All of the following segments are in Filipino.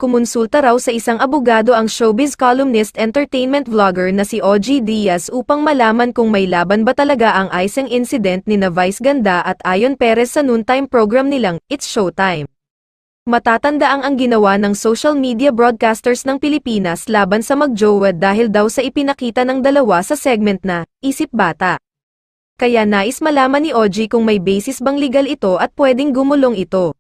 Kumonsulta raw sa isang abogado ang showbiz columnist entertainment vlogger na si OG Diaz upang malaman kung may laban ba talaga ang isang incident ni na Vice Ganda at Ayon Perez sa noontime program nilang It's Showtime. Matatanda ang ginawa ng social media broadcasters ng Pilipinas laban sa magjowa dahil daw sa ipinakita ng dalawa sa segment na Isip Bata. Kaya nais malaman ni OG kung may basis bang legal ito at pwedeng gumulong ito.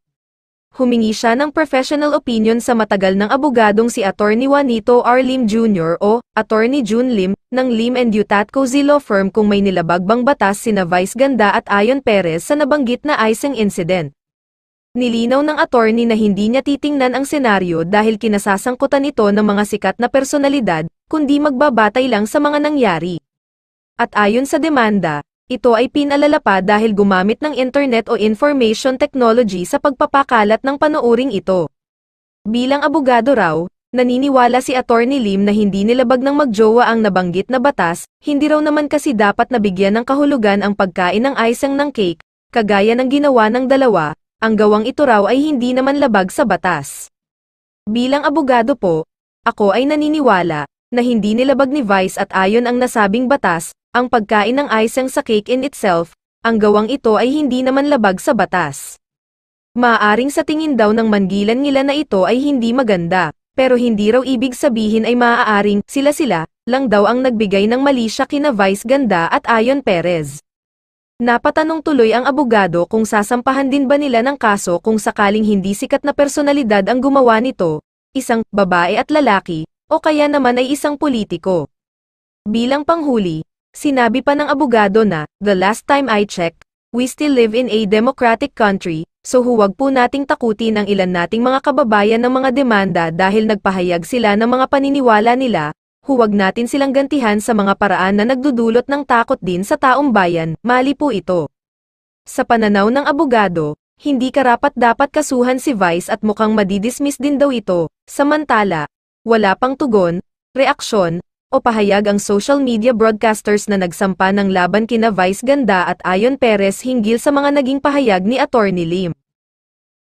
Humingi siya ng professional opinion sa matagal ng abogadong si Attorney Juanito R. Lim Jr. o Attorney June Lim ng Lim & Utat Cozy Law Firm kung may nilabag bang batas sina Vice Ganda at Ayon Perez sa nabanggit na isang incident. Nilinaw ng attorney na hindi niya titingnan ang senaryo dahil kinasasangkutan ito ng mga sikat na personalidad, kundi magbabatay lang sa mga nangyari. At ayon sa demanda, ito ay pinalala pa dahil gumamit ng internet o information technology sa pagpapakalat ng panuuring ito. Bilang abogado raw, naniniwala si Attorney Lim na hindi nilabag ng magjowa ang nabanggit na batas, hindi raw naman kasi dapat nabigyan ng kahulugan ang pagkain ng icing ng cake, kagaya ng ginawa ng dalawa, ang gawang ito raw ay hindi naman labag sa batas. Bilang abogado po, ako ay naniniwala na hindi nilabag ni Vice at Ayon ang nasabing batas. Ang pagkain ng icing sa cake in itself, ang gawang ito ay hindi naman labag sa batas. Maaaring sa tingin daw ng manggilan nila na ito ay hindi maganda, pero hindi raw ibig sabihin ay maaaring sila lang daw ang nagbigay ng mali siya kina Vice Ganda at Ayon Perez. Napatanong tuloy ang abogado kung sasampahan din ba nila ng kaso kung sakaling hindi sikat na personalidad ang gumawa nito, isang babae at lalaki, o kaya naman ay isang politiko. Bilang panghuli, sinabi pa ng abogado na, "The last time I checked, we still live in a democratic country, so huwag po nating takutin ang ilan nating mga kababayan ng mga demanda dahil nagpahayag sila ng mga paniniwala nila, huwag natin silang gantihan sa mga paraan na nagdudulot ng takot din sa taong bayan, mali po ito." Sa pananaw ng abogado, hindi karapat-dapat kasuhan si Vice at mukhang madidismiss din daw ito, samantala, wala pang tugon, reaksyon, o pahayag ang social media broadcasters na nagsampa ng laban kina Vice Ganda at Ayon Perez hinggil sa mga naging pahayag ni Attorney Lim.